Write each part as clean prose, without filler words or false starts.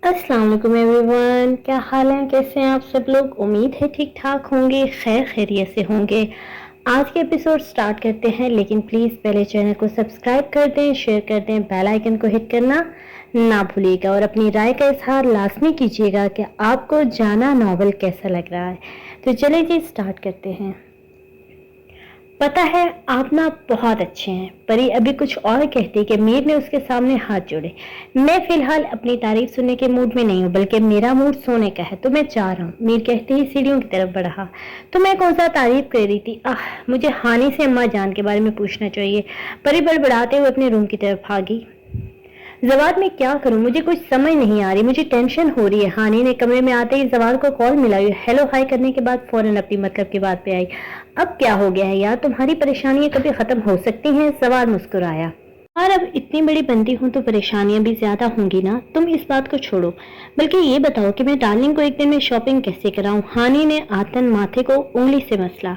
अस्सलाम वालेकुम एवरीवन, क्या हाल है? कैसे हैं आप सब लोग? उम्मीद है ठीक ठाक होंगे, खैर खैरियत से होंगे। आज के एपिसोड स्टार्ट करते हैं, लेकिन प्लीज़ पहले चैनल को सब्सक्राइब कर दें, शेयर कर दें, बेल आइकन को हिट करना ना भूलिएगा और अपनी राय का इजहार लाजमी कीजिएगा कि आपको जाना नॉवल कैसा लग रहा है। तो चलिए जी स्टार्ट करते हैं। पता है आप ना बहुत अच्छे हैं। परी अभी कुछ और कहती कि मीर ने उसके सामने हाथ जोड़े। मैं फिलहाल अपनी तारीफ सुनने के मूड में नहीं हूँ, बल्कि मेरा मूड सोने का है, तो मैं चाह रहा हूँ। मीर कहते ही सीढ़ियों की तरफ बढ़ा। तो मैं कौन सा तारीफ कर रही थी? मुझे हानि से अम्मा जान के बारे में पूछना चाहिए। परी बड़बड़ाते हुए अपने रूम की तरफ भागी। जवाब में क्या करूं, मुझे कुछ समझ नहीं आ रही, मुझे टेंशन हो रही है। हानि ने कमरे में आते ही जवाब को कॉल मिलाई। हेलो हाय करने के बाद फौरन अपनी मतलब की बात पे आई। अब क्या हो गया है यार, तुम्हारी परेशानियां कभी खत्म हो सकती हैं? जवाब मुस्कुराया। और अब इतनी बड़ी बंदी हूं तो परेशानियां भी ज्यादा होंगी ना। तुम इस बात को छोड़ो, बल्कि ये बताओ कि मैं डार्लिंग को एक दिन में शॉपिंग कैसे कराऊं? हानि ने आतन माथे को उंगली से मसला।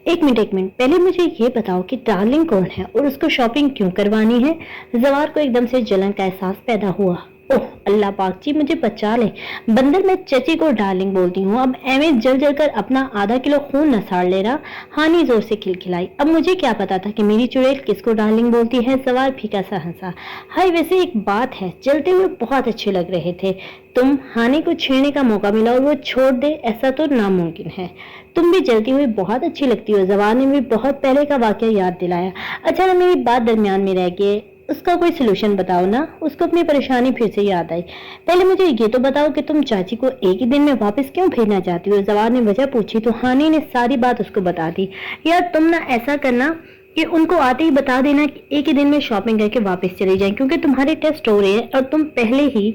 एक मिनट, पहले मुझे ये बताओ कि डार्लिंग कौन है और उसको शॉपिंग क्यों करवानी है? जवार को एकदम से जलन का एहसास पैदा हुआ। ओह अल्लाह पाक जी मुझे बचा ले। बंदर मैं चची को डार्लिंग बोलती हूँ, अब एवे जल जल कर अपना आधा किलो खून नसाड़ ले रहा। हानि जोर से खिलखिलाई। अब मुझे क्या पता था कि मेरी चुड़ैल किसको डार्लिंग बोलती है? सवाल फीका सा हंसा। हाय वैसे एक बात है, चलते हुए बहुत अच्छे लग रहे थे तुम। हानि को छेड़ने का मौका मिला और वो छोड़ दे, ऐसा तो नामुमकिन है। तुम भी जलती हुई बहुत अच्छी लगती हो। जवान ने भी बहुत पहले का वाकया याद दिलाया। अच्छा ना मेरी बात दरमियान में रह गई, उसका कोई सलूशन बताओ ना। उसको अपनी परेशानी फिर से याद आई। पहले मुझे ये तो बताओ कि तुम चाची को एक ही दिन में वापस क्यों भेजना चाहती हो? जवान ने वजह पूछी तो हानि ने सारी बात उसको बता दी। यार तुम ना ऐसा करना कि उनको आते ही बता देना कि एक ही दिन में शॉपिंग करके वापस चले जाएं, क्योंकि तुम्हारे टेस्ट हो रहे हैं और तुम पहले ही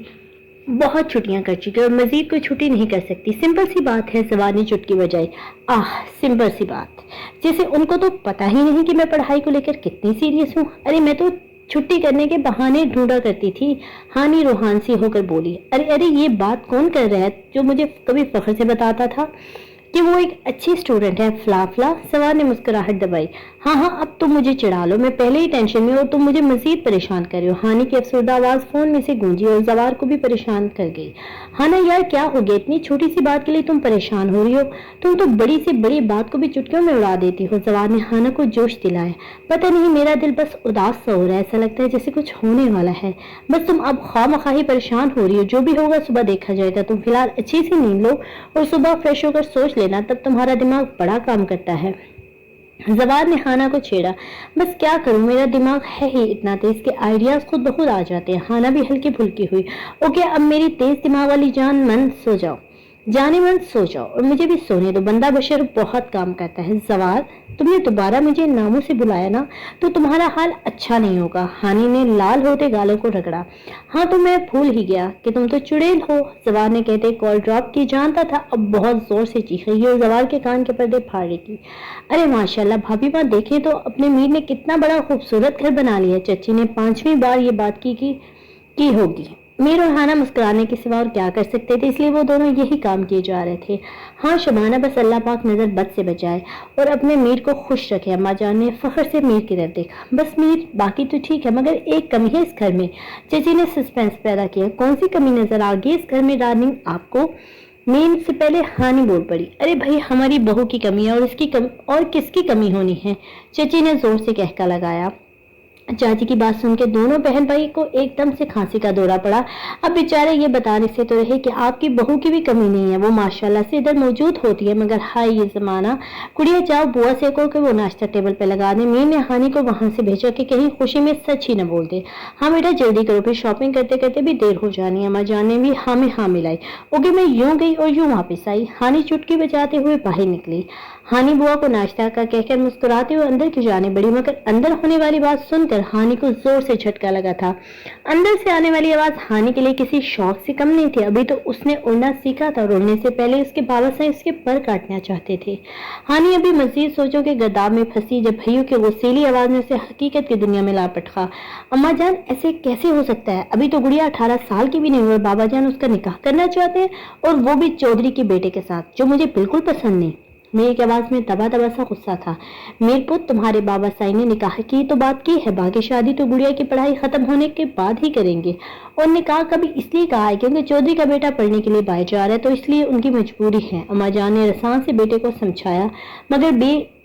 बहुत छुट्टियां कर चुकी हो और मजीद कोई छुट्टी नहीं कर सकती। सिंपल सी बात है। जवान ने चुटकी बजाई। सिंपल सी बात, जैसे उनको तो पता ही नहीं कि मैं पढ़ाई को लेकर कितनी सीरियस हूँ। अरे मैं तो छुट्टी करने के बहाने ढूंढा करती थी। हानि रूहान सी होकर बोली। अरे अरे ये बात कौन कर रहा है जो मुझे कभी फख्र से बताता था कि वो एक अच्छी स्टूडेंट है? फ्ला। सवार ने मुस्कुराहट दबाई। हाँ अब तुम मुझे चिढ़ा लो, मैं पहले ही टेंशन में और तुम मुझे मजीद परेशान कर रहे हो। हानि की अफसरदा आवाज फोन में से गूंजी और जवार को भी परेशान कर गई। हाँ ना यार क्या हो गया, इतनी छोटी सी बात के लिए तुम परेशान हो रही हो? तुम तो बड़ी से बड़ी बात को भी चुटकियों में उड़ा देती हो। जवार ने हाना को जोश दिलाया। पता नहीं मेरा दिल बस उदास सा हो रहा है, ऐसा लगता है जैसे कुछ होने वाला है। बस तुम अब खामखाही परेशान हो रही हो। जो भी होगा सुबह देखा जाएगा। तुम फिलहाल अच्छी सी नींद लो और सुबह फ्रेश होकर सोच लेना, तब तुम्हारा दिमाग बड़ा काम करता है। जवाब ने हाना को छेड़ा। बस क्या करूं, मेरा दिमाग है ही इतना तेज कि आइडियाज खुद ब खुद आ जाते हैं। हाना भी हल्की फुल्की हुई। ओके अब मेरी तेज दिमाग वाली जान मन सो जाओ, जाने मन सो जाओ और मुझे भी सोने दो। बंदा बशर बहुत काम करता है। जवाब तुमने दोबारा मुझे नामों से बुलाया ना तो तुम्हारा हाल अच्छा नहीं होगा। हानि ने लाल होते गालों को रगड़ा। हाँ तो मैं भूल ही गया कि तुम तो चुड़ैल हो। जवार ने कहते कॉल ड्रॉप की। जानता था अब बहुत जोर से चीख रही है और जवार के कान के पर्दे फाड़ रही थी। अरे माशाल्लाह भाभी माँ देखें तो अपने मीर ने कितना बड़ा खूबसूरत घर बना लिया। चची ने 5वीं बार ये बात की होगी। मीर और हाना मुस्कुराने के सिवा और क्या कर सकते थे, इसलिए वो दोनों यही काम किए जा रहे थे। हाँ शबाना बस अल्लाह पाक नजर बद से बचाए और अपने मीर को खुश रखे। अम्मा जान ने फख्र से मीर की तरफ देखा। बस मीर बाकी तो ठीक है, मगर एक कमी है इस घर में। चची ने सस्पेंस पैदा किया। कौन सी कमी नजर आ गई इस घर में डार्लिंग आपको? मीर से पहले हानि बोल पड़ी। अरे भाई हमारी बहू की कमी है और किसकी कमी होनी है? चची ने जोर से कहका लगाया। चाची की बात सुन के दोनों बहन भाई को एकदम से खांसी का दौरा पड़ा। अब बेचारे ये बताने से तो रहे कि आपकी बहू की भी कमी नहीं है, वो माशाल्लाह से इधर मौजूद होती है, मगर हाय ये जमाना। कुड़िया जाओ बुआ से को के वो नाश्ता टेबल पे लगा दे। मीर ने हानि को वहां से भेजा कि कहीं खुशी में सच ही न बोल दे। हाँ बेटा जल्दी करो, फिर शॉपिंग करते करते भी देर हो जानी है। अम्मा जान ने भी हाँ में हाँ मिलाई। ओके मैं यूं गई और यूं वापिस आई। हानि चुटकी बजाते हुए बाहर निकली। हानि बुआ को नाश्ता का कहकर मुस्कुराते हुए अंदर की जाने बढ़ी, मगर अंदर होने वाली बात सुनकर हानि को जोर से झटका लगा था। अंदर से आने वाली आवाज हानि के लिए किसी शौक से कम नहीं थी। अभी तो उसने उड़ना सीखा था और उड़ने से पहले उसके बाबा से उसके पर काटना चाहते थे। हानि अभी मजीद सोचों के गदाब में फंसी जब भैयों की गुस्सेली आवाज ने उसे हकीकत की दुनिया में लापटखा। अम्मा जान ऐसे कैसे हो सकता है? अभी तो गुड़िया 18 साल की भी नहीं हुई, बाबा जान उसका निकाह करना चाहते हैं और वो भी चौधरी के बेटे के साथ, जो मुझे बिल्कुल पसंद नहीं। मीर की आवाज में दबा दबा सा गुस्सा था। मीर पुत, तुम्हारे बाबा साईं ने निकाह की तो बात की है, बाकी शादी तो गुड़िया की पढ़ाई खत्म होने के बाद ही करेंगे। और निकाह कभी इसलिए कहा है क्योंकि चौधरी का बेटा पढ़ने के लिए बाहर जा रहा है, तो इसलिए उनकी मजबूरी है। अम्मा जान ने रसान से बेटे को समझाया, मगर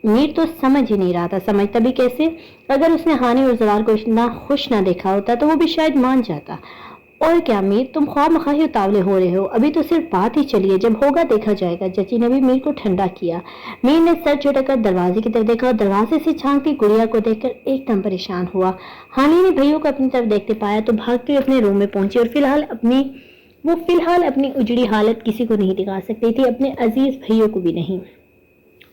मीर तो समझ ही नहीं रहा था। समझता भी कैसे? अगर उसने हानि और जवार को इतना खुश ना देखा होता तो वो भी शायद मान जाता। और क्या मीर, तुम ख्वाह मखाही उतावले हो रहे हो? अभी तो सिर्फ बात ही चली है, जब होगा देखा जाएगा। चाची ने भी मीर को ठंडा किया। मीर ने सर झटक कर दरवाजे की तरफ देखा और दरवाजे से झांकती गुड़िया को देखकर एकदम परेशान हुआ। हानि ने भैया को अपनी तरफ देखते पाया तो भागते हुए अपने रूम में पहुंची और फिलहाल अपनी उजड़ी हालत किसी को नहीं दिखा सकती थी, अपने अजीज भैयों को भी नहीं।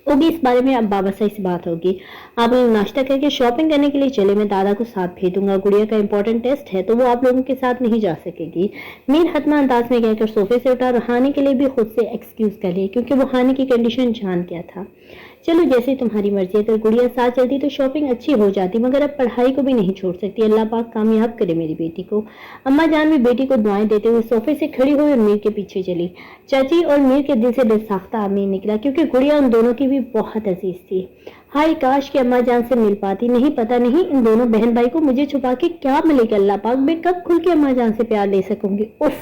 होगी इस बारे में अब बाबा साई से बात होगी। आप लोग नाश्ता करके शॉपिंग करने के लिए चले, मैं दादा को साथ भेज दूंगा। गुड़िया का इंपॉर्टेंट टेस्ट है तो वो आप लोगों के साथ नहीं जा सकेगी। मीर हतमा अंदाज में कहकर सोफे से उठा और हानि के लिए भी खुद से एक्सक्यूज कर लिए, क्योंकि वो हानि की कंडीशन जान गया था। चलो जैसे तुम्हारी मर्जी है। अगर गुड़िया साथ चलती तो शॉपिंग अच्छी हो जाती, मगर अब पढ़ाई को भी नहीं छोड़ सकती। अल्लाह पाक कामयाब करे मेरी बेटी को। अम्मा जान भी बेटी को दुआएं देते हुए सोफे से खड़ी हुई और मीर के पीछे चली। चाची और मीर के दिल से दिल साख्ता आमीन निकला, क्योंकि गुड़िया उन दोनों की भी बहुत अजीज थी। हाय काश कि अम्मा जान से मिल पाती। नहीं, पता नहीं इन दोनों बहन भाई को मुझे छुपा के क्या मिलेगा। अल्लाह पाक, मैं कब खुल के अम्मा जान से प्यार ले सकूंगी। उफ,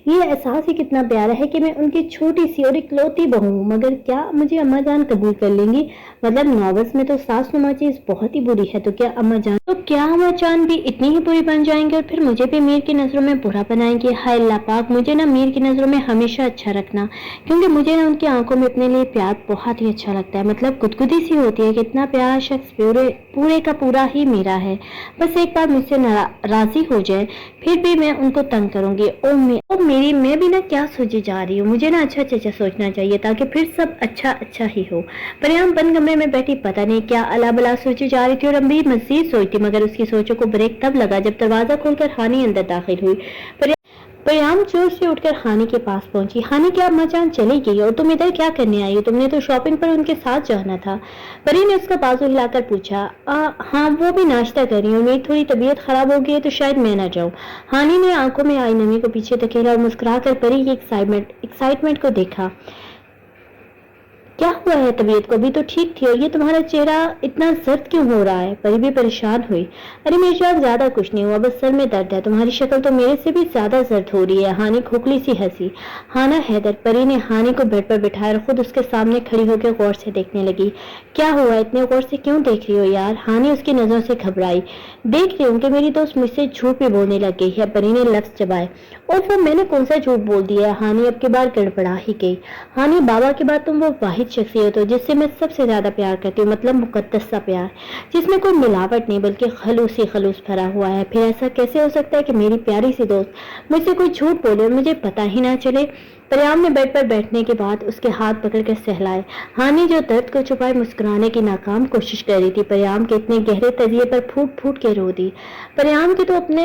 ये एहसास ही कितना प्यारा है कि मैं उनकी छोटी सी और इकलौती बहू हूँ, मगर क्या मुझे अम्मा जान कबूल कर लेंगी? मतलब नॉवेल्स में तो सास नुमा चीज बहुत ही बुरी है, तो क्या अम्मा जान भी इतनी ही बुरी बन जाएंगे और फिर मुझे भी मीर की नजरों में बुरा बनाएंगे? हाय अल्लाह पाक, मुझे ना मीर की नजरों में हमेशा अच्छा रखना, क्योंकि मुझे ना उनकी आंखों में अपने लिए प्यार बहुत ही अच्छा लगता है। मतलब गुदगुदी सी होती है कि इतना प्यारा शख्स पूरे का पूरा ही मेरा है। बस एक बार मुझसे राजी हो जाए, फिर भी मैं उनको तंग करूंगी। मैं भी ना क्या सोची जा रही हूँ। मुझे ना अच्छा सोचना चाहिए ताकि फिर सब अच्छा ही हो। परियाम बंद कमरे में बैठी पता नहीं क्या अला बला सोची जा रही थी और अम्बी मजीद सोचती, मगर उसकी सोचों को ब्रेक तब लगा जब दरवाजा खोलकर हानि अंदर दाखिल हुई। परियाम जोर से उठकर हानि के पास पहुंची। हानि, क्या अम्मा जान चली गई और तुम इधर क्या करने आई हो? तुमने तो शॉपिंग पर उनके साथ जाना था। परी ने उसका बाजू हिलाकर पूछा। हाँ, वो भी नाश्ता कर रही हूँ। मेरी थोड़ी तबीयत खराब हो गई है तो शायद मैं ना जाऊँ। हानि ने आंखों में आई नमी को पीछे धकेला और मुस्कुराकर परी की एक्साइटमेंट को देखा। क्या हुआ है? तबीयत को भी तो ठीक थी और ये तुम्हारा चेहरा इतना जर्द क्यों हो रहा है? परी भी परेशान हुई। अरे मेरे साथ ज्यादा कुछ नहीं हुआ, बस सर में दर्द है। तुम्हारी शक्ल तो मेरे से भी ज्यादा जर्द हो रही है। हानि खोखली सी हंसी। हाना हैदर। परी ने हानि को बेड पर बिठाया और खुद उसके सामने खड़ी होकर गौर से देखने लगी। क्या हुआ? इतने गौर से क्यों देख रही हो यार? हानि उसकी नजरों से घबराई। देख रही हूँ कि मेरी दोस्त मुझसे झूठ भी बोलने लग गई है। परी ने लफ्ज चबाए। और वो मैंने कौन सा झूठ बोल दिया? हानि अब की बार गड़बड़ा ही गई। हानि, बाबा के बाद तुम वो वाहिद शख्सियत हो जिससे मैं सबसे ज्यादा प्यार करती हूँ, मतलब मुकद्दस सा प्यार, जिसमें कोई मिलावट नहीं बल्कि खलूस ही खलूस भरा हुआ है। फिर ऐसा कैसे हो सकता है कि मेरी प्यारी सी दोस्त मुझसे कोई झूठ बोले और मुझे पता ही ना चले? परियाम ने बेड पर बैठने के बाद उसके हाथ पकड़कर सहलाए। हानि जो दर्द को छुपाए मुस्कुराने की नाकाम कोशिश कर रही थी, परियाम के इतने गहरे तजिए पर फूट फूट के रो दी। परियाम के तो अपने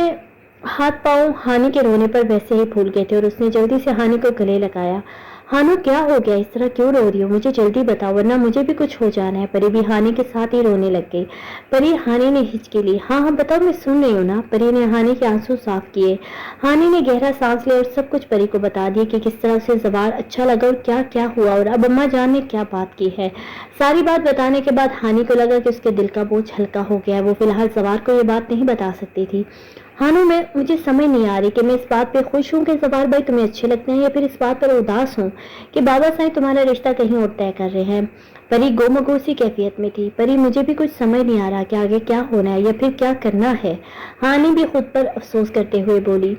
हाथ पांव हानि के रोने पर वैसे ही फूल गए थे और उसने जल्दी से हानि को गले लगाया। हानो, क्या हो गया? इस तरह क्यों रो रही हो? मुझे जल्दी बताओ वरना मुझे भी कुछ हो जाना है। परी भी हानि के साथ ही रोने लग गई। परी, हानि ने हिचकी ली। हाँ बताओ, मैं सुन रही हूँ ना। परी ने हानि के आंसू साफ किए। हानि ने गहरा सांस लिया और सब कुछ परी को बता दिया कि किस तरह उसे जवार अच्छा लगा और क्या क्या हुआ और अब अम्मा जान ने क्या बात की है। सारी बात बताने के बाद हानि को लगा कि उसके दिल का बोझ हल्का हो गया। वो फिलहाल जवार को ये बात नहीं बता सकती थी। हानो, मुझे समझ नहीं आ रही कि मैं इस बात पे खुश हूँ कि जवार भाई तुम्हें अच्छे लगते हैं या फिर इस बात पर उदास हूँ कि बाबा साईं तुम्हारा रिश्ता कहीं और तय कर रहे हैं। परी गोमगो सी कैफियत में थी। परी, मुझे भी कुछ समझ नहीं आ रहा कि आगे क्या होना है या फिर क्या करना है। हानि भी खुद पर अफसोस करते हुए बोली।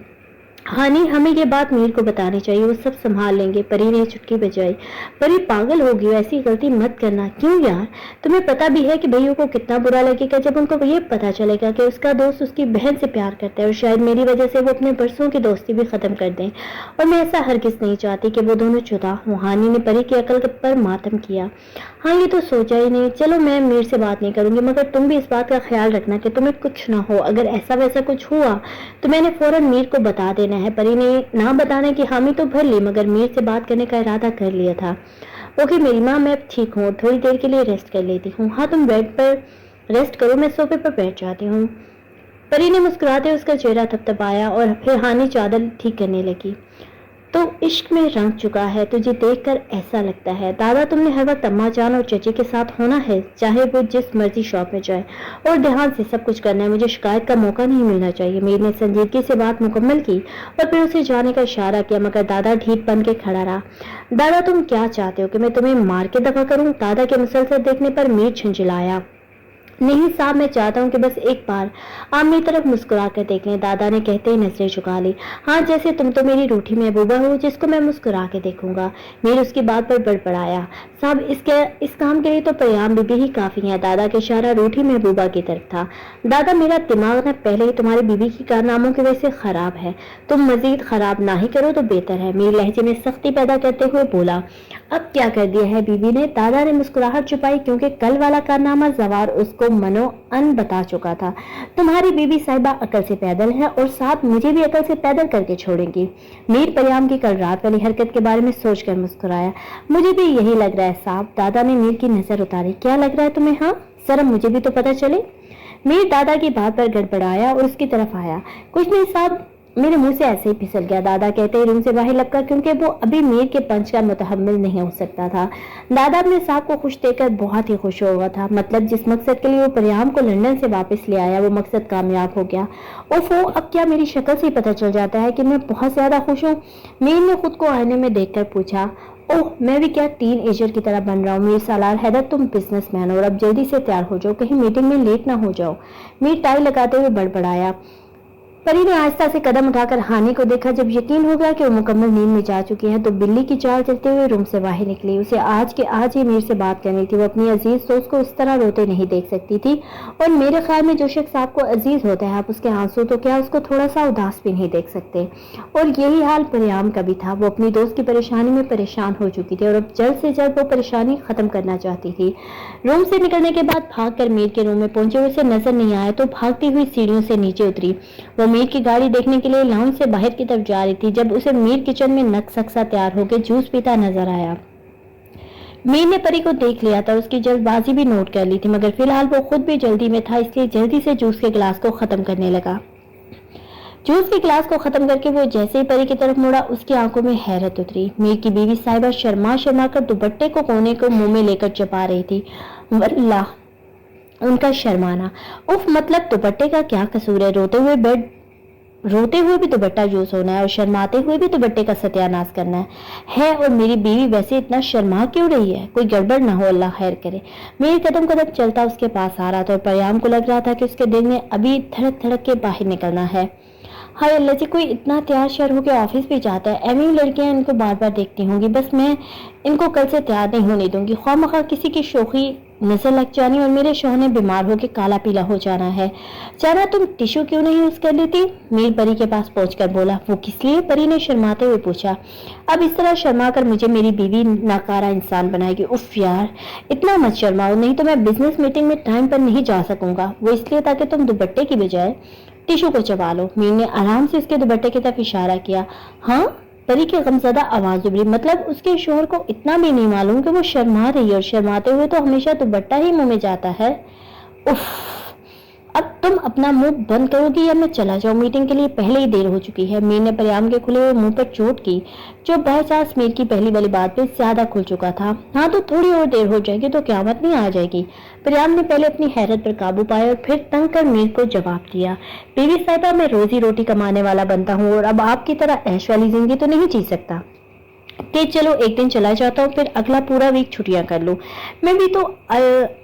हानि, हमें ये बात मीर को बतानी चाहिए, वो सब संभाल लेंगे। परी ने चुटकी बजाई। परी, पागल होगी, ऐसी गलती मत करना। क्यों यार? तुम्हें पता भी है कि भैया को कितना बुरा लगेगा जब उनको ये पता चलेगा कि उसका दोस्त उसकी बहन से प्यार करता है और शायद मेरी वजह से वो अपने बरसों की दोस्ती भी खत्म कर दें। और मैं ऐसा हरगिज नहीं चाहती कि वो दोनों जुदा हों। हानि ने परी की अकल पर मातम किया। हाँ, ये तो सोचा ही नहीं। चलो मैं मीर से बात नहीं करूंगी, मगर तुम भी इस बात का ख्याल रखना कि तुम्हें कुछ ना हो। अगर ऐसा वैसा कुछ हुआ तो मैंने फौरन मीर को बता देना है। परी ने ना बताने की हामी तो भर ली, मगर मीर से बात करने का इरादा कर लिया था। ओके मेरी माँ, मैं ठीक हूँ, थोड़ी देर के लिए रेस्ट कर लेती हूँ। हाँ, तुम बेड पर रेस्ट करो, मैं सोफे पर बैठ जाती हूँ। परी ने मुस्कुराते उसका चेहरा थपथपाया और फिर हानि चादर ठीक करने लगी। तो इश्क में रंग चुका है, तुझे देखकर ऐसा लगता है। दादा तुमने हर वक्त अम्मा जान और चची के साथ होना है, चाहे वो जिस मर्जी शॉप में जाए, और ध्यान से सब कुछ करना है, मुझे शिकायत का मौका नहीं मिलना चाहिए। मीर ने संजीदगी से बात मुकम्मल की और फिर उसे जाने का इशारा किया, मगर दादा ढीठ बन के खड़ा रहा। दादा तुम क्या चाहते हो कि मैं तुम्हें मार के दफा करूं? दादा के मुसलसल देखने पर मीर झुंझलाया। नहीं साहब, मैं चाहता हूँ कि बस एक बार आप मेरी तरफ मुस्कुरा कर देख लें। दादा ने कहते ही नजरें झुका ली। हाँ, जैसे तुम तो मेरी रूठी महबूबा हो जिसको मैं मुस्कुरा के देखूंगा। मीर उसकी बात पर बड़बड़ाया। साहब इस काम के लिए तो परियाम बीबी ही काफी है। दादा का इशारा रूठी महबूबा की तरफ था। दादा मेरा दिमाग न पहले ही तुम्हारी बीबी की कारनामों की वजह से खराब है, तुम मजीद खराब ना ही करो तो बेहतर है। मीर लहजे में सख्ती पैदा करते हुए बोला। अब क्या कर दिया है बीबी ने? दादा ने मुस्कुराहट छुपाई, क्योंकि कल वाला कारनामा जवार उसको मनो अन बता चुका था। तुम्हारी बीबी साहिबा अकल से पैदल है और साथ मुझे भी अकल से पैदल करके छोड़ेंगी। मीर परियाम की कल रात वाली हरकत के बारे में सोचकर मुस्कुराया। मुझे भी यही लग रहा है साहब। दादा ने मीर की नजर उतारी। क्या लग रहा है तुम्हें? हाँ जरा मुझे भी तो पता चले। मीर दादा की बात पर गड़बड़ाया और उसकी तरफ आया। कुछ नहीं साहब, मेरे मुंह से ऐसे ही फिसल गया। दादा कहते ही रूम से बाहर लपका, क्योंकि वो अभी मीर के पंच का मुतहम्मिल नहीं हो सकता था। दादा अपने साहब को खुश देखकर बहुत ही खुश हो गया था। मतलब जिस मकसद के लिए वो परियाम को लंदन से वापस ले आया वो मकसद कामयाब हो गया। ओफो, अब क्या मेरी शक्ल से ही पता चल जाता है कि मैं बहुत ज्यादा खुश हूँ? मीर ने खुद को आईने में देखकर पूछा। ओह, मैं भी क्या टीन एजर की तरह बन रहा हूँ? मीर सालार हैदर, तुम बिजनेसमैन हो और अब जल्दी से तैयार हो जाओ, कहीं मीटिंग में लेट ना हो जाओ। मीर टाई लगाते हुए बड़बड़ाया। परी ने आहिस्ता से कदम उठाकर हानि को देखा। जब यकीन हो गया कि वो मुकम्मल नींद में जा चुकी है तो बिल्ली की चाल चलते हुए रूम से बाहर निकली। उसे आज के आज ही मीर से बात करनी थी। वो अपनी अजीज दोस्त को इस तरह रोते नहीं देख सकती थी, और मेरे ख्याल में जो शख्स आपको अजीज होता है आप उसके आंसू तो क्या उसको थोड़ा सा उदास भी नहीं देख सकते। और यही हाल परियाम का भी था। वो अपनी दोस्त की परेशानी में परेशान हो चुकी थी और अब जल्द से जल्द वो परेशानी खत्म करना चाहती थी। रूम से निकलने के बाद भागकर मीर के रूम में पहुंचे। उसे नजर नहीं आया तो भागती हुई सीढ़ियों से नीचे उतरी। वो मीर की गाड़ी देखने के लिए लाउंज से बाहर की तरफ जा रही थी जब उसे मीर किचन में नक्शा तैयार होकर जूस पीता नजर आया। मीर ने परी को देख लिया था, उसकी जल्दबाजी भी नोट कर ली थी, मगर फिलहाल वो खुद भी जल्दी में था, इसलिए जल्दी से जूस के गिलास को खत्म करने लगा। जूस के गिलास को खत्म करके वो जैसे ही परी की तरफ मुड़ा उसकी आंखों में हैरत उतरी। मीर की बीवी साहिबा शर्मा शर्मा कर दुपट्टे को कोने को मुंह में लेकर चबा रही थी। वल्लाह, उनका शर्माना। उफ, मतलब दुपट्टे का क्या कसूर है? रोते हुए भी दुपट्टा जूस होना है और शर्माते हुए भी दुपट्टे का सत्यानाश करना है। और मेरी बीवी वैसे इतना शर्मा क्यों रही है? कोई गड़बड़ ना हो, अल्लाह खैर करे। मेरी कदम कदम चलता उसके पास आ रहा था और परियाम को लग रहा था कि उसके दिल में अभी धड़क धड़क के बाहर निकलना है। हाय अल्लाह जी, कोई इतना तैयार श्यार होकर ऑफिस भी जाता है? एवं लड़कियां इनको बार बार देखती होंगी, बस मैं इनको कल से तैयार नहीं होने दूंगी। ख्वामखा किसी की शोखी नजर लग जानी और मेरे शौहर ने बीमार होकर काला पीला हो जाना है। जाना तुम टिश्यू क्यों नहीं यूज कर लेती? मीर परी के पास पहुंचकर बोला। वो किस लिए? परी ने शर्माते हुए पूछा। अब इस तरह शर्मा कर मुझे मेरी बीवी नाकारा इंसान बनाएगी। उफ यार, इतना मत शर्माओ, नहीं तो मैं बिजनेस मीटिंग में टाइम पर नहीं जा सकूंगा। वो इसलिए ताकि तुम दुपट्टे की बजाय टिश्यू को चबा लो। मीर ने आराम से उसके दुपट्टे की तरफ इशारा किया। हाँ, परी की गमज़दा आवाज उभरी। मतलब उसके शोहर को इतना भी नहीं मालूम कि वो शर्मा रही है, और शर्माते हुए तो हमेशा दुपट्टा ही मुंह में जाता है। उफ, अब तुम अपना मुंह बंद करोगी या मैं चला जाऊं? मीटिंग के लिए पहले ही देर हो चुकी है। मीर ने परियाम के खुले हुए मुंह पर चोट की, जो बाईचांस मीर की पहली वाली बात पे ज्यादा खुल चुका था। हाँ तो थोड़ी और देर हो जाएगी तो क्यामत नहीं आ जाएगी। परियाम ने पहले अपनी हैरत पर काबू पाया और फिर तंग कर मीर को जवाब दिया। बीवी साहिबा, मैं रोजी रोटी कमाने वाला बनता हूँ और अब आपकी तरह ऐश वाली जिंदगी तो नहीं जी सकता कि चलो एक दिन चला जाता हूँ फिर अगला पूरा वीक छुट्टियां कर लूँ। मैं भी तो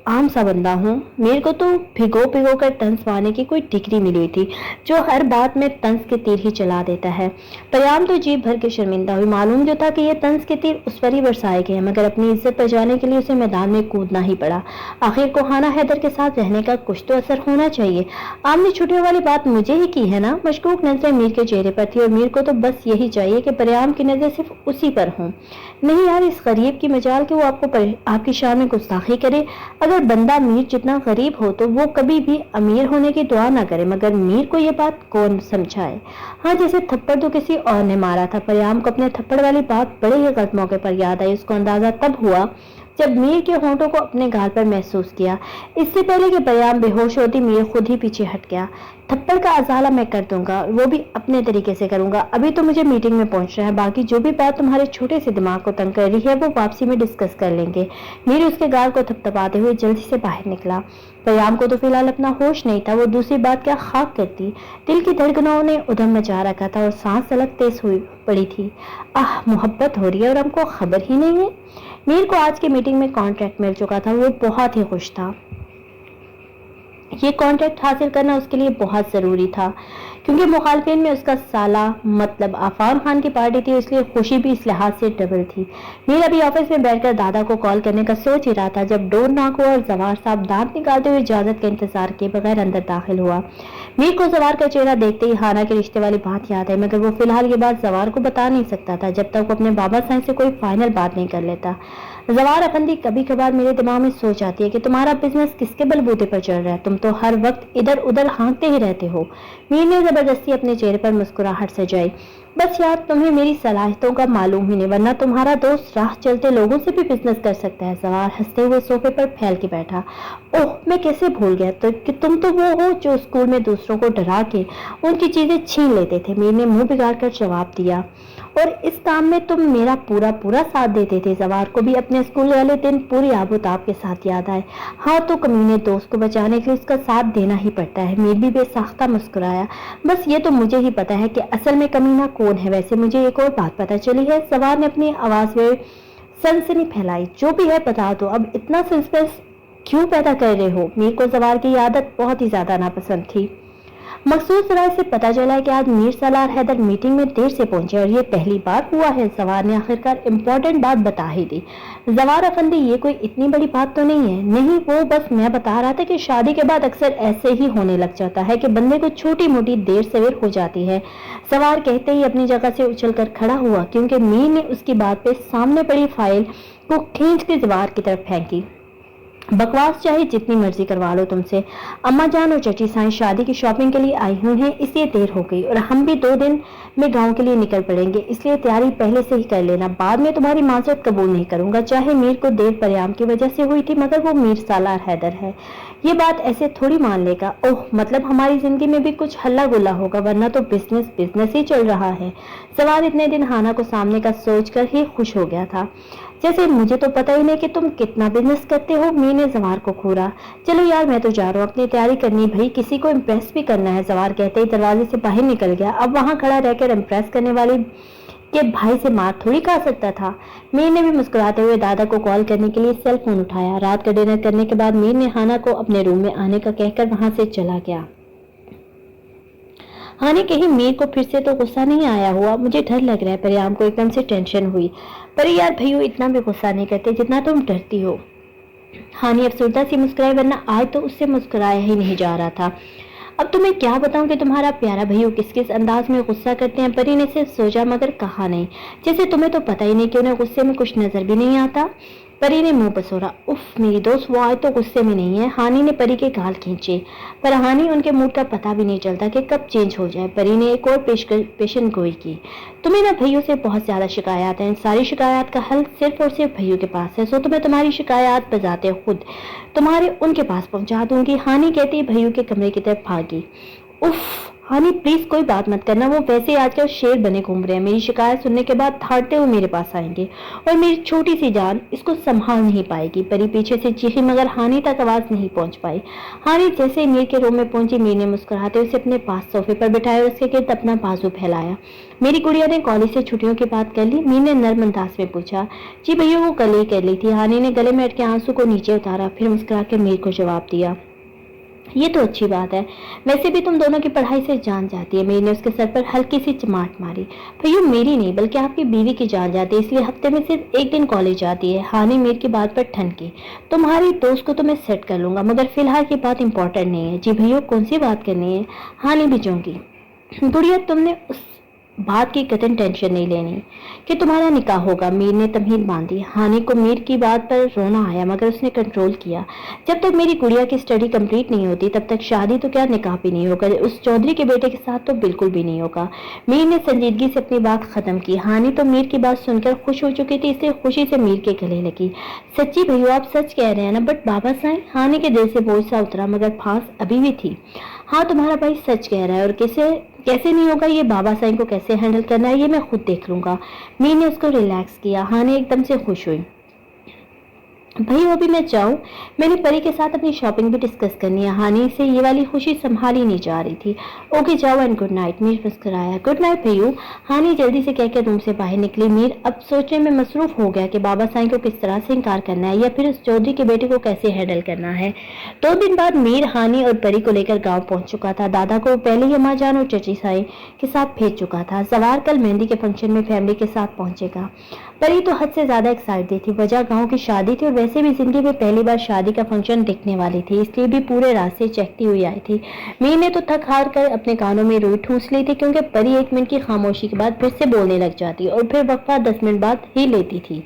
आम सा बंदा हूँ। मेरे को तो भिगो भिगो कर तंज मारने की कोई डिग्री मिली हुई थी, जो हर बात में तंज के तीर ही चला देता है। परियाम तो जी भर के शर्मिंदा हुई। मालूम जो था कि ये तंज के तीर उस पर ही बरसाए गए, मगर अपनी इज्जत बचाने के लिए उसे मैदान में कूदना ही पड़ा। आखिर कोहाना हैदर के साथ रहने का कुछ तो असर होना चाहिए। आपने छुट्टियों वाली बात मुझे ही की है ना? मशकूक नजरें मीर के चेहरे पर थी और मीर को तो बस यही चाहिए कि परियाम की नजर सिर्फ उसी पर हो। नहीं यार, इस गरीब की मजाल कि वो आपकी शान में गुस्ताखी करे। अगर बंदा मीर जितना गरीब हो तो वो कभी भी अमीर होने की दुआ ना करे, मगर मीर को ये बात कौन समझाए? हाँ, जैसे थप्पड़ तो किसी और ने मारा था। परियाम को अपने थप्पड़ वाली बात बड़े ही गलत मौके पर याद आई। उसको अंदाजा तब हुआ जब मीर के होंठों को अपने गाल पर महसूस किया। इससे पहले कि परियाम बेहोश होती मीर खुद ही पीछे हट गया। थप्पड़ का अजाला मैं कर दूंगा, वो भी अपने तरीके से करूंगा। अभी तो मुझे मीटिंग में पहुंचना है, बाकी जो भी बात तुम्हारे छोटे से दिमाग को तंग कर रही है वो वापसी में डिस्कस कर लेंगे। मीर उसके गाल को थपथपाते हुए जल्दी से बाहर निकला। परियाम को तो फिलहाल अपना होश नहीं था, वो दूसरी बात क्या खाक करती। दिल की धड़कनों ने उधम मचा रखा था और सांस अलग तेज हुई पड़ी थी। आह, मोहब्बत हो रही है और हमको खबर ही नहीं है। मीर को आज की मीटिंग में कॉन्ट्रैक्ट मिल चुका था, वो बहुत ही खुश था। ये कॉन्ट्रैक्ट हासिल करना उसके लिए बहुत जरूरी था, क्योंकि मुखालफिन में उसका साला मतलब आफान खान की पार्टी थी, इसलिए खुशी भी इस लिहाज से डबल थी। मीर अभी ऑफिस में बैठकर दादा को कॉल करने का सोच ही रहा था जब डोर नॉक हुआ और जवार साहब दांत निकालते हुए इजाजत का इंतजार किए बगैर अंदर दाखिल हुआ। मीर को जवार का चेहरा देखते ही हाना के रिश्ते वाली बात याद है, मगर वो फिलहाल ये बात जवार को बता नहीं सकता था जब तक वो अपने बाबा साहब से कोई फाइनल बात नहीं कर लेता। जवार अफंदी, कभी कभार मेरे दिमाग में सोच आती है कि तुम्हारा बिजनेस किसके बलबूते पर चल रहा है, तुम तो हर वक्त इधर उधर हाँकते ही रहते हो। मीर ने जबरदस्ती अपने चेहरे पर मुस्कुराहट सजाई। बस यार, तुम्हें मेरी सलाहियतों का मालूम ही नहीं, वरना तुम्हारा दोस्त राह चलते लोगों से भी बिजनेस कर सकता है। जवार हंसते हुए सोफे पर फैल के बैठा। ओह, मैं कैसे भूल गया तो कि तुम तो वो हो जो स्कूल में दूसरों को डरा के उनकी चीजें छीन लेते थे। मीर ने मुंह बिगाड़ कर जवाब दिया। और इस काम में तुम मेरा पूरा पूरा साथ देते थे। जवार को भी अपने स्कूल वाले दिन पूरी आबोताब के साथ याद आए। हाँ, तो कमीने दोस्त को बचाने के लिए उसका साथ देना ही पड़ता है। मीर भी बेसाख्ता मुस्कुराया। बस ये तो मुझे ही पता है कि असल में कमीना कौन है। वैसे मुझे एक और बात पता चली है। जवार ने अपनी आवाज में सनसनी फैलाई। जो भी है बता दो, अब इतना सस्पेंस क्यों पैदा कर रहे हो? मीर को जवार की आदत बहुत ही ज्यादा नापसंद थी। मखसूस राय से पता चला कि आज मीर सलार हैदर मीटिंग में देर से पहुंचे और ये पहली बार हुआ है। जवार ने आखिरकार इम्पोर्टेंट बात बता ही दी। जवार अफंदी, ये कोई इतनी बड़ी बात तो नहीं है। नहीं, वो बस मैं बता रहा था कि शादी के बाद अक्सर ऐसे ही होने लग जाता है कि बंदे को छोटी मोटी देर सवेर हो जाती है। जवार कहते ही अपनी जगह से उछलकर खड़ा हुआ, क्योंकि मीर ने उसकी बात पे सामने पड़ी फाइल को खींच के जवार की तरफ फेंकी। बकवास चाहे जितनी मर्जी करवा लो तुमसे। अम्मा जान और चची साईं शादी की शॉपिंग के लिए आई हुई हैं, इसलिए देर हो गई और हम भी 2 दिन में गांव के लिए निकल पड़ेंगे, इसलिए तैयारी पहले से ही कर लेना। बाद में तुम्हारी माजरत कबूल नहीं करूंगा। चाहे मीर को देर परियाम की वजह से हुई थी, मगर वो मीर सालार हैदर है। ये बात ऐसे थोड़ी मान लेगा। ओह, मतलब हमारी जिंदगी में भी कुछ हल्ला गुल्ला होगा, वरना तो बिजनेस बिजनेस ही चल रहा है। सवाल इतने दिन हाना को सामने का सोचकर ही खुश हो गया था, जैसे मुझे तो पता ही नहीं कि तुम कितना बिजनेस करते हो। मीर ने जवार को घूरा। चलो यार, मैं तो जा रहा हूँ, अपनी तैयारी करनी भाई, किसी को इम्प्रेस भी करना है। जवार कहते ही दरवाजे से बाहर निकल गया। अब वहां खड़ा रहकर इम्प्रेस करने वाली के भाई से मार थोड़ी खा सकता था। मीर ने भी मुस्कुराते हुए दादा को कॉल करने के लिए सेल फोन उठाया। रात का डिनर करने के बाद मीर ने हाना को अपने रूम में आने का कहकर वहां से चला गया। हानि कहीं मीर को फिर से तो गुस्सा नहीं आया हुआ? मुझे डर लग रहा है। परियाम को एकदम से टेंशन हुई। पर यार भैया, इतना भी गुस्सा नहीं करते जितना तुम डरती हो। हानि अफसरदा सी मुस्कुराई, वरना आज तो उससे मुस्कुराया ही नहीं जा रहा था। अब तुम्हें क्या बताऊं कि तुम्हारा प्यारा भैया किस किस अंदाज में गुस्सा करते हैं। परी ने सिर्फ सोचा मगर कहा नहीं। जैसे तुम्हें तो पता ही नहीं कि उन्हें गुस्से में कुछ नजर भी नहीं आता। परी ने मुंह पसोरा। उफ मेरी दोस्त, वो आज तो गुस्से में नहीं है। हानि ने परी के गाल खींचे, पर हानि उनके मूड का पता भी नहीं चलता कि कब चेंज हो जाए। परी ने एक और पेशन गोई की। तुम्हें ना भैया से बहुत ज्यादा शिकायत है। सारी शिकायत का हल सिर्फ और सिर्फ भैया के पास है। सो तुम्हें तुम्हारी शिकायत बजाते खुद तुम्हारे उनके पास पहुंचा दूंगी। हानि कहती भैया के कमरे की तरफ भागी। उफ हानि, प्लीज कोई बात मत करना। वो वैसे ही आजकल शेर बने घूम रहे हैं। मेरी शिकायत सुनने के बाद धाड़ते हुए मेरे पास आएंगे और मेरी छोटी सी जान इसको संभाल नहीं पाएगी। परी पीछे से चीखी, मगर हानि तक आवाज नहीं पहुंच पाई। हानि जैसे मीर के रूम में पहुंची, मीर ने मुस्कुराते उसे अपने पास सोफे पर बिठाया और उसके गिर्द अपना बाजू फैलाया। मेरी गुड़िया ने कॉलेज से छुट्टियों की बात कर ली? मीर ने नर्म अंदाज में पूछा। जी भैया, वो कल ही कर ली थी। हानि ने गले में अटके आंसू को नीचे उतारा, फिर मुस्कुरा के मीर को जवाब दिया। ये तो अच्छी बात है। वैसे भी तुम दोनों की पढ़ाई से जान जाती है। मीर ने उसके सर पर हल्की सी चमाट मारी। भैया, मेरी नहीं बल्कि आपकी बीवी की जान जाती है, इसलिए हफ्ते में सिर्फ 1 दिन कॉलेज जाती है। हानि मीर की बात पर ठनकी। तुम्हारी दोस्त को तो मैं सेट कर लूंगा, मगर फिलहाल की बात इंपॉर्टेंट नहीं है। जी भैया, कौन सी बात करनी है? हानि भी चौंकी। गुड़िया, तुमने उस बात की कतई टेंशन नहीं लेनी कि तुम्हारा निकाह होगा। मीर ने तमहीद बांधी। हानि को मीर की बात पर रोना आया, मगर उसने कंट्रोल किया। जब तक मेरी गुड़िया की स्टडी कंप्लीट नहीं होती तब तक शादी तो क्या निकाह भी नहीं होगा। उस चौधरी के बेटे के साथ तो बिल्कुल भी नहीं होगा। मीर ने संजीदगी से अपनी बात खत्म की। हानि तो मीर की बात सुनकर खुश हो चुकी थी, इसलिए खुशी से मीर के गले लगी। सच्ची भैया, आप सच कह रहे हैं ना? बट बाबा साईं, हानि के दिल से बोझ सा उतरा, मगर फांस अभी भी थी। हाँ तुम्हारा भाई सच कह रहा है, और कैसे कैसे नहीं होगा, ये बाबा साईं को कैसे हैंडल करना है ये मैं खुद देख लूंगा। मीर ने उसको रिलैक्स किया। हानि एकदम से खुश हुई। भाई अभी मैं जाऊं, मैंने परी के साथ अपनी शॉपिंग भी डिस्कस करनी है। हानि से ये वाली खुशी संभाली नहीं जा रही थी। ओके जाओ एंड गुड नाइट, मीर मुस्कुराया। गुड नाइट भैयू, हानि जल्दी से कहकर रूम से बाहर निकली। मीर अब सोचने में मसरूफ हो गया कि बाबा साईं को किस तरह से इनकार करना है या फिर उस चौधरी के बेटे को कैसे हैंडल करना है। 2 दिन बाद मीर हानि और परी को लेकर गाँव पहुंच चुका था। दादा को पहले ही अम्मा जान और चची साई के साथ भेज चुका था। सवार कल मेहंदी के फंक्शन में फैमिली के साथ पहुंचेगा। परी तो हद से ज्यादा एक्साइटेड थी। वजह गांव की शादी थी और वैसे भी जिंदगी में पहली बार शादी का फंक्शन देखने वाली थी, इसलिए भी पूरे रास्ते चहकती हुई आई थी। मीर ने तो थक हार कर अपने कानों में रुई ठूस ली थी, क्योंकि परी 1 मिनट की खामोशी के बाद फिर से बोलने लग जाती और फिर वक्फा 10 मिनट बाद ही लेती थी।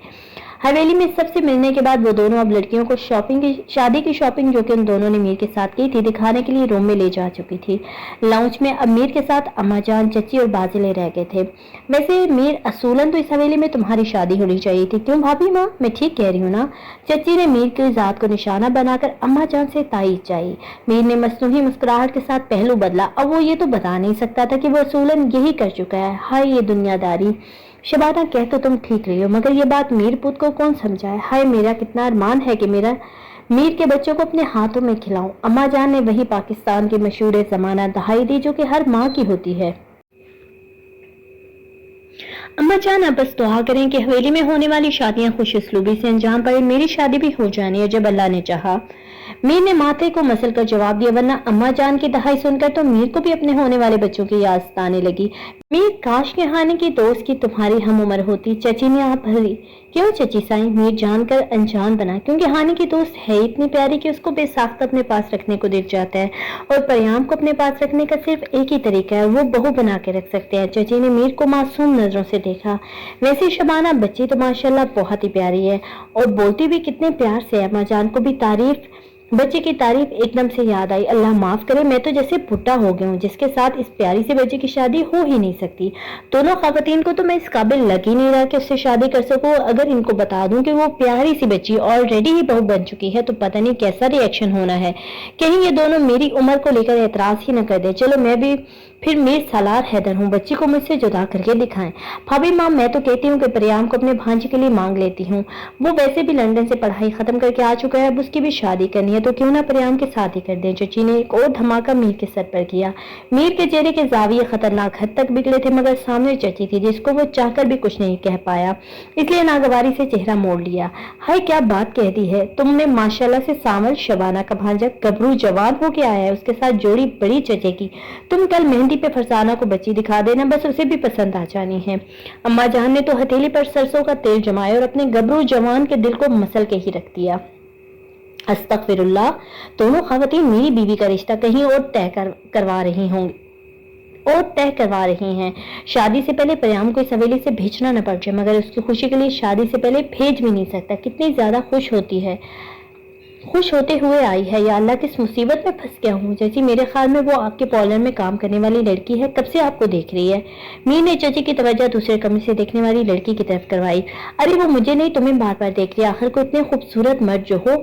हवेली में सबसे मिलने के बाद वो दोनों अब लड़कियों को शादी की शॉपिंग, जो कि उन दोनों ने मीर के साथ की थी, दिखाने के लिए रूम में ले जा चुकी थी। लाउंज में अब मीर के साथ अम्मा जान, चची और बाजिले रह गए थे। वैसे मीर, असूलन तो इस हवेली में तुम्हारी शादी होनी चाहिए थी। क्यों भाभी माँ, मैं ठीक कह रही हूँ ना? चची ने मीर की जात को निशाना बनाकर अम्मा जान से ताईद चाहिए। मीर ने मसनूही मुस्कुराहट के साथ पहलू बदला। अब वो ये तो बता नहीं सकता था कि वो असूलन यही कर चुका है। हाय ये दुनियादारी। शबाना कह तो तुम ठीक रही हो, मगर ये बात मीर पुत को कौन समझाए? हाय मेरा कितना अरमान है कि मेरा मीर के बच्चों को अपने हाथों में खिलाऊं। अम्मा जान ने वही पाकिस्तान की मशहूर जमाना दहाई दी जो कि हर माँ की होती है। अम्मा जान आप बस दुआ करें कि हवेली में होने वाली शादियां खुश उसलूबी से अंजाम पाए। मेरी शादी भी हो जानी है जब अल्लाह ने चाहा। मीर ने माथे को मसल कर जवाब दिया, वरना अम्मा जान की दहाई सुनकर तो मीर को भी अपने होने वाले बच्चों की याद आने लगी। मीर काश के हानि की दोस्त की तुम्हारी हम उम्र होती। चची ने आप भरी। क्यों चची साईं? मीर जानकर अनजान बना, क्योंकि हानि की दोस्त है इतनी प्यारी कि उसको बेसाख्त अपने पास रखने को दिख जाता है, और परियाम को अपने पास रखने का सिर्फ एक ही तरीका है, वो बहू बना के रख सकते हैं। चची ने मीर को मासूम नजरों से देखा। वैसे शबाना बच्ची तो माशाल्लाह बहुत ही प्यारी है, और बोलती भी कितने प्यार से है। अम्मा जान को भी बच्चे की तारीफ एकदम से याद आई। अल्लाह माफ करे, मैं तो जैसे बुढ़ा हो गया हूँ, जिसके साथ इस प्यारी से बच्चे की शादी हो ही नहीं सकती। दोनों खवातीन को तो मैं इस काबिल लग ही नहीं रहा कि उससे शादी कर सकूं। अगर इनको बता दूं कि वो प्यारी सी बच्ची ऑलरेडी ही बहू बन चुकी है तो पता नहीं कैसा रिएक्शन होना है। कहीं ये दोनों मेरी उम्र को लेकर एतराज ही न कर दे। चलो मैं भी फिर मीर सालार हैदर हूँ, बच्ची को मुझसे जुदा करके दिखाएं। भाभी माँ, मैं तो कहती हूँ कि परियाम को अपने भांजे के लिए मांग लेती हूँ। वो वैसे भी लंदन से पढ़ाई खत्म करके आ चुका है, अब उसकी भी शादी करनी है, तो क्यों ना परियाम के साथ ही कर दें। चची ने एक और धमाका मीर के सर पर किया। मीर के चेहरे के जाविये खतरनाक हद तक बिगड़े थे, मगर सामने चची थी जिसको वो चाहकर भी कुछ नहीं कह पाया, इसलिए नागवारी से चेहरा मोड़ लिया। हाय क्या बात कह दी है तुमने, माशाल्लाह से सामल शबाना का भांजा गबरू जवान हो के आया है, उसके साथ जोड़ी बड़ी चचेगी। तुम कल मेहंदी पे फरसाना को बच्ची दिखा देना, बस उसे भी पसंद आ जानी है। अम्मा जान ने तो हथेली पर सरसों का तेल जमाया और अपने गबरू जवान के दिल को मसल के ही रख दिया। अस्तगफिरुल्लाह, दोनों खवातीन मेरी बीवी का रिश्ता कहीं और करवा रही होंगी और तय करवा रही हैं। शादी से पहले परियाम को इस हवेली से भेजना न पड़ जाए, मगर उसकी खुशी के लिए शादी से पहले भेज भी नहीं सकता। कितनी ज्यादा खुश होते हुए आई है। या अल्लाह, किस मुसीबत में फंस गया हूँ। चची मेरे ख्याल में वो आपके पार्लर में काम करने वाली लड़की है, कब से आपको देख रही है। मीर ने चची की तवज्जो दूसरे कमरे से देखने वाली लड़की की तरफ करवाई। अरे वो मुझे नहीं, तुम्हें बार बार देख लिया। आखिर को इतने खूबसूरत मर्द जो हो,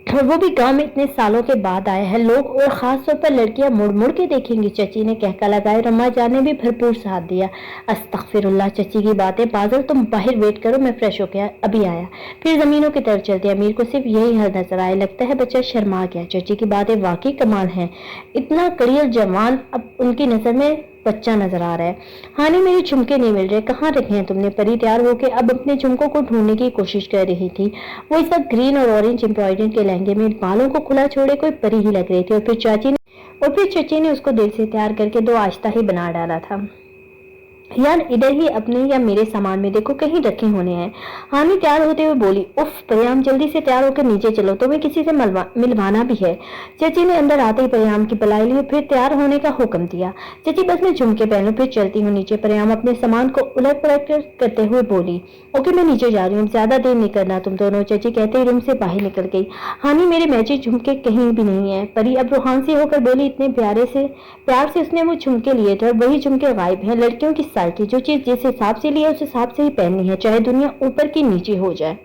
और वो भी गांव में इतने सालों के बाद आया है, लोग और खास तौर पर लड़कियां मुड़ मुड़ के देखेंगी। चची ने कहका लगाया। अम्मा जान ने भी भरपूर साथ दिया। अस्तगफिरुल्लाह, चची की बातें। पागल, तुम बाहर वेट करो, मैं फ्रेश होकर अभी आया। फिर जमीनों की तरफ चलते। अमीर को सिर्फ यही हल नजर आया। लगता है बच्चा शर्मा गया। चची की बातें वाकई कमाल है, इतना कड़ियल जवान अब उनकी नजर में बच्चा नजर आ रहा है। हानि, मेरे झुमके नहीं मिल रहे, कहाँ रखे हैं तुमने? परी तैयार होकर अब अपने झुमकों को ढूंढने की कोशिश कर रही थी। वो इस वक्त ग्रीन और ऑरेंज एम्ब्रॉयडरी के लहंगे में बालों को खुला छोड़े कोई परी ही लग रही थी। और फिर चची ने उसको दिल से तैयार करके 2 आहिस्ता ही बना डाला था। यार इधर ही अपने या मेरे सामान में देखो, कहीं रखे होने हैं। हानि तैयार होते हुए बोली। उफ परियाम, जल्दी से तैयार होकर नीचे चलो, तुम्हें किसी से मिलवाना भी है। चची ने अंदर आते ही परियाम की बलाई ली, फिर तैयार होने का हुक्म दिया। चची बस मैं झुमके पहनूं, फिर चलती हूँ नीचे। परियाम अपने सामान को उलट पलट करते हुए बोली। ओके मैं नीचे जा रही हूँ, ज्यादा देर नहीं करना तुम दोनों। चची कहते ही रूम से बाहर निकल गई। हानि, मेरे मैचिंग झुमके कहीं भी नहीं है। परी अब रूहान सी होकर बोली। इतने प्यार से उसने वो झुमके लिए थे और वही झुमके गायब हैं। लड़कियों की की जो चीज जिस हिसाब से ली है उस हिसाब से ही पहननी है, चाहे दुनिया ऊपर की नीचे हो जाए।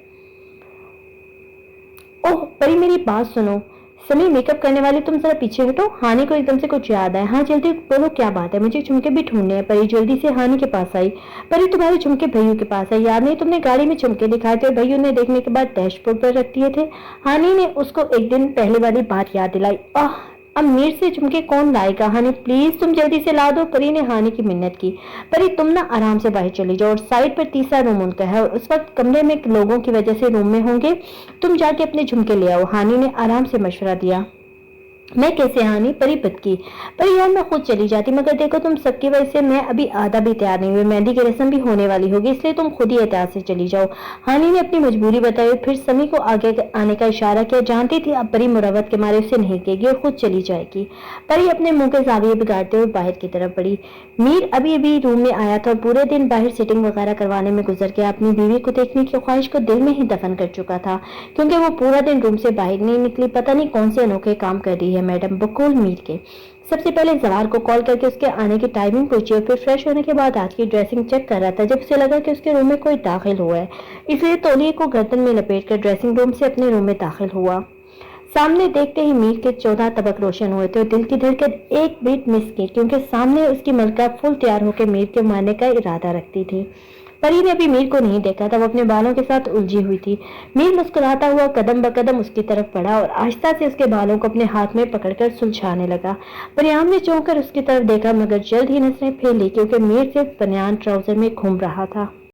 ओह परी मेरी बात सुनो, समी, मेकअप करने वाली तुम जरा पीछे हटो। हानि को एकदम से कुछ याद आया। हाँ जल्दी बोलो क्या बात है, मुझे झुमके भी ढूंढने हैं। परी जल्दी से हानि के पास आई। परी तुम्हारे झुमके भैया के पास है, याद नहीं तुमने गाड़ी में झुमके दिखाए थे और भैया ने देखने के बाद डैशबोर्ड पर रख दिए थे। हानि ने उसको एक दिन पहले वाली बात याद दिलाई। आह, अब मीर से झुमके कौन लाएगा? हानि प्लीज तुम जल्दी से ला दो। परी ने हानि की मिन्नत की। परी तुम ना आराम से बाहर चली जाओ और साइड पर तीसरा रूम उनका है और उस वक्त कमरे में लोगों की वजह से रूम में होंगे, तुम जाके अपने झुमके ले आओ। हानि ने आराम से मशवरा दिया। मैं कैसे? हानि, परी बदकी। परी यार मैं खुद चली जाती, मगर देखो तुम सबकी वजह से मैं अभी आधा भी तैयार नहीं हुई। मेहंदी की रस्म भी होने वाली होगी, इसलिए तुम खुद ही एहतियात से चली जाओ। हानि ने अपनी मजबूरी बताई और फिर समी को आगे आने का इशारा किया। जानती थी अब परी मुरवत के मारे उसे नहीं कहेगी और खुद चली जाएगी। परी अपने मुंह के जाविये बिगाड़ते हुए बाहर की तरफ बढ़ी। मीर अभी अभी रूम में आया था और पूरे दिन बाहर सिटिंग वगैरह करवाने में गुजर गया। अपनी बीवी को देखने की ख्वाहिश को दिल में ही दफन कर चुका था, क्योंकि वो पूरा दिन रूम से बाहर नहीं निकली। पता नहीं कौन से अनोखे काम कर रही है मैडम, बकुल मीर के। सबसे पहले जवार को कॉल करके उसके आने की टाइमिंग पूछी और फिर फ्रेश होने के बाद आज की ड्रेसिंग चेक कर रहा था, जब उसे लगा कि उसके रूम में कोई दाखिल हुआ है। इसलिए तौलिए को गर्दन में लपेट कर ड्रेसिंग रूम से अपने रूम में दाखिल हुआ। सामने देखते ही मीर के 14 तबक रोशन हुए थे और दिल की धड़कन एक बीट मिस की, क्योंकि सामने उसकी मलका फुल तैयार होकर मीर के मारने का इरादा रखती थी। परी ने अभी मीर को नहीं देखा था, वो अपने बालों के साथ उलझी हुई थी। मीर मुस्कुराता हुआ कदम ब कदम उसकी तरफ बढ़ा और आहिस्ता से उसके बालों को अपने हाथ में पकड़कर सुलझाने लगा। परियाम ने चौंक कर उसकी तरफ देखा, मगर जल्द ही नजरें फेर ली, क्योंकि मीर सिर्फ बनियान ट्राउजर में घूम रहा था।